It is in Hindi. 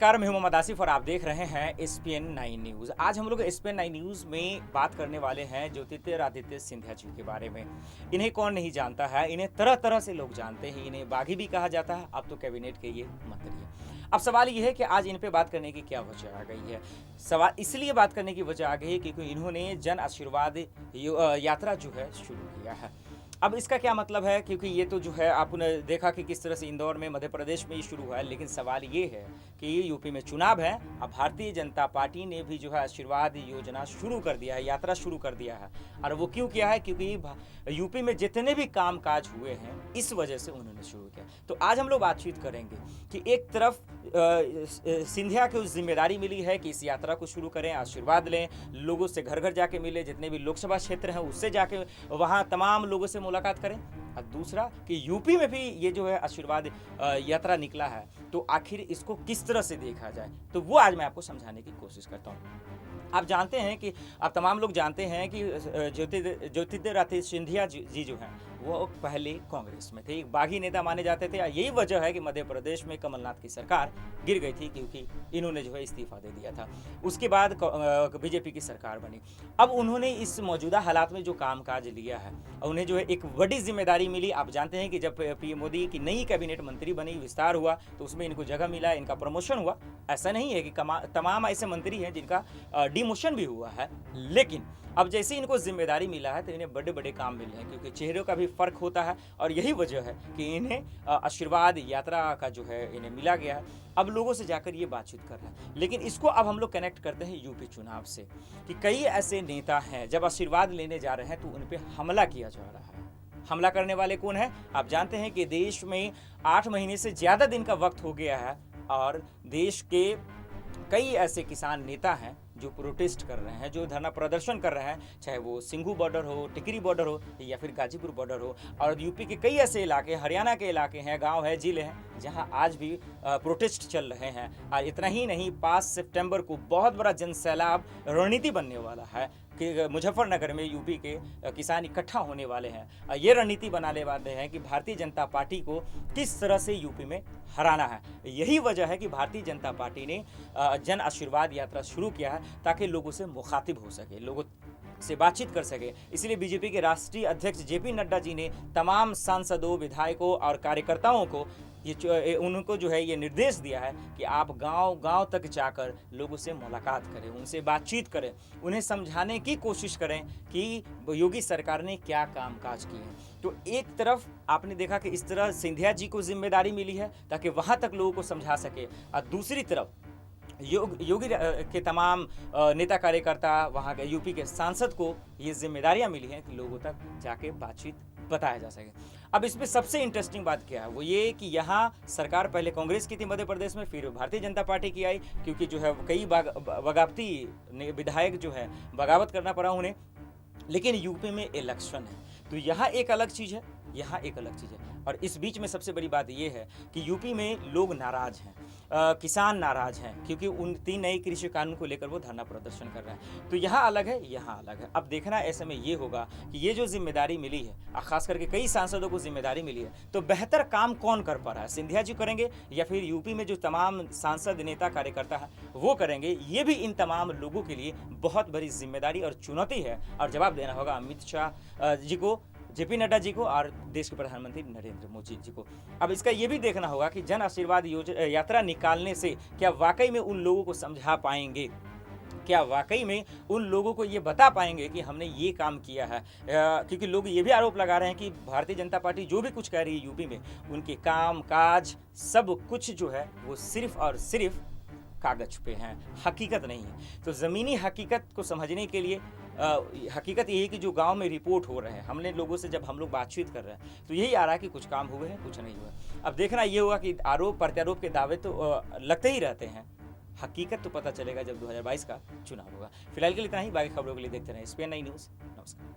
नमस्कार, मैं हूं मोहम्मद आसिफ और आप देख रहे हैं SPN 9 न्यूज़। आज हम लोग SPN 9 न्यूज़ में बात करने वाले हैं ज्योतिरादित्य सिंधिया जी के बारे में। इन्हें कौन नहीं जानता है, इन्हें तरह तरह से लोग जानते हैं, इन्हें बागी भी कहा जाता है, अब तो कैबिनेट के ये मंत्री हैं। अब सवाल ये है कि आज इन पे बात करने की क्या वजह आ गई है। सवाल इसलिए बात करने की वजह आ गई है क्योंकि इन्होंने जन आशीर्वाद यात्रा जो है शुरू किया है। अब इसका क्या मतलब है, क्योंकि ये तो जो है आपने देखा कि किस तरह से इंदौर में, मध्य प्रदेश में ये शुरू हुआ है, लेकिन सवाल ये है कि यूपी में चुनाव है। अब भारतीय जनता पार्टी ने भी जो है आशीर्वाद योजना शुरू कर दिया है, यात्रा शुरू कर दिया है। और वो क्यों किया है? क्योंकि यूपी में जितने भी काम काज हुए हैं इस वजह से उन्होंने शुरू किया। तो आज हम लोग बातचीत करेंगे कि एक तरफ सिंधिया को जिम्मेदारी मिली है कि इस यात्रा को शुरू करें, आशीर्वाद लें, लोगों से घर घर जाके मिले, जितने भी लोकसभा क्षेत्र हैं उससे जाके वहाँ तमाम लोगों से मुलाकात करें। और दूसरा कि यूपी में भी ये जो है आशीर्वाद यात्रा निकला है, तो आखिर इसको किस तरह से देखा जाए, तो वो आज मैं आपको समझाने की कोशिश करता हूँ। आप जानते हैं कि आप तमाम लोग जानते हैं कि ज्योतिरादित्य सिंधिया जी जो हैं वो पहले कांग्रेस में थे, एक बागी नेता माने जाते थे। यही वजह है कि मध्य प्रदेश में कमलनाथ की सरकार गिर गई थी, क्योंकि इन्होंने जो है इस्तीफा दे दिया था। उसके बाद बीजेपी की सरकार बनी। अब उन्होंने इस मौजूदा हालात में जो कामकाज लिया है, उन्हें जो है एक बड़ी जिम्मेदारी मिली। आप जानते हैं कि जब पीएम मोदी की नई कैबिनेट मंत्री बनी, विस्तार हुआ, तो उसमें इनको जगह मिला, इनका प्रमोशन हुआ। ऐसा नहीं है कि तमाम ऐसे मंत्री हैं जिनका डिमोशन भी हुआ है, लेकिन अब जैसे इनको जिम्मेदारी मिला है तो इन्हें बड़े बड़े काम मिले हैं, क्योंकि चेहरों का भी फर्क होता है। और यही वजह है कि इन्हें आशीर्वाद यात्रा का जो है इन्हें मिला गया है। अब लोगों से जाकर ये बातचीत कर रहे हैं, लेकिन इसको अब हम लोग कनेक्ट करते हैं यूपी चुनाव से कि कई ऐसे नेता हैं जब आशीर्वाद लेने जा रहे हैं तो उन पर हमला किया जा रहा है। हमला करने वाले कौन है? आप जानते हैं कि देश में 8 महीने से ज़्यादा दिन का वक्त हो गया है और देश के कई ऐसे किसान नेता हैं जो प्रोटेस्ट कर रहे हैं, जो धरना प्रदर्शन कर रहे हैं, चाहे वो सिंघू बॉर्डर हो, टिकरी बॉर्डर हो या फिर गाजीपुर बॉर्डर हो। और यूपी के कई ऐसे इलाके, हरियाणा के इलाके हैं, गांव है, जिले हैं, जहां आज भी प्रोटेस्ट चल रहे हैं। और इतना ही नहीं, 5 सितंबर को बहुत बड़ा जनसैलाब रणनीति बनने वाला है कि मुजफ्फरनगर में यूपी के किसान इकट्ठा होने वाले हैं। ये रणनीति बनाने वाले हैं कि भारतीय जनता पार्टी को किस तरह से यूपी में हराना है। यही वजह है कि भारतीय जनता पार्टी ने जन आशीर्वाद यात्रा शुरू किया है, ताकि लोगों से मुखातिब हो सके, लोगों से बातचीत कर सके। इसलिए बीजेपी के राष्ट्रीय अध्यक्ष जेपी नड्डा जी ने तमाम सांसदों, विधायकों और कार्यकर्ताओं को उनको जो है ये निर्देश दिया है कि आप गांव-गांव तक जाकर लोगों से मुलाकात करें, उनसे बातचीत करें, उन्हें समझाने की कोशिश करें कि योगी सरकार ने क्या कामकाज किए हैं। तो एक तरफ आपने देखा कि इस तरह सिंधिया जी को जिम्मेदारी मिली है ताकि वहां तक लोगों को समझा सके, और दूसरी तरफ योगी के तमाम नेता कार्यकर्ता, वहाँ के यूपी के सांसद को ये जिम्मेदारियां मिली हैं कि लोगों तक जाके बातचीत बताया जा सके। अब इसमें सबसे इंटरेस्टिंग बात क्या है, वो ये कि यहाँ सरकार पहले कांग्रेस की थी मध्य प्रदेश में, फिर भारतीय जनता पार्टी की आई, क्योंकि जो है कई बगावती विधायक जो है बगावत करना पड़ा उन्हें। लेकिन यूपी में इलेक्शन है, तो यहाँ एक अलग चीज़ है, यहाँ एक अलग चीज़ है। और इस बीच में सबसे बड़ी बात यह है कि यूपी में लोग नाराज हैं, किसान नाराज हैं, क्योंकि उन 3 नए कृषि कानून को लेकर वो धरना प्रदर्शन कर रहे हैं। तो यहाँ अलग है, यहाँ अलग है। अब देखना ऐसे में ये होगा कि ये जो जिम्मेदारी मिली है, खास करके कई सांसदों को जिम्मेदारी मिली है, तो बेहतर काम कौन कर पा रहा है? सिंधिया जी करेंगे या फिर यूपी में जो तमाम सांसद, नेता, कार्यकर्ता हैं वो करेंगे? ये भी इन तमाम लोगों के लिए बहुत बड़ी जिम्मेदारी और चुनौती है, और जवाब देना होगा अमित शाह जी को, जेपी नड्डा जी को और देश के प्रधानमंत्री नरेंद्र मोदी जी को। अब इसका ये भी देखना होगा कि जन आशीर्वाद यात्रा निकालने से क्या वाकई में उन लोगों को समझा पाएंगे, क्या वाकई में उन लोगों को ये बता पाएंगे कि हमने ये काम किया है। क्योंकि लोग ये भी आरोप लगा रहे हैं कि भारतीय जनता पार्टी जो भी कुछ कह रही है यूपी में, उनके काम काज सब कुछ जो है वो सिर्फ और सिर्फ कागज पे हैं, हकीकत नहीं है। तो ज़मीनी हकीकत को समझने के लिए हकीकत यही कि जो गांव में रिपोर्ट हो रहे हैं, हमने लोगों से जब हम लोग बातचीत कर रहे हैं तो यही आ रहा है कि कुछ काम हुए हैं, कुछ नहीं हुआ। अब देखना ये होगा कि आरोप प्रत्यारोप के दावे तो लगते ही रहते हैं, हकीकत तो पता चलेगा जब 2022 का चुनाव होगा। फिलहाल के लिए इतना ही, बाकी खबरों के लिए देखते रहें SPN 9 न्यूज़। नमस्कार।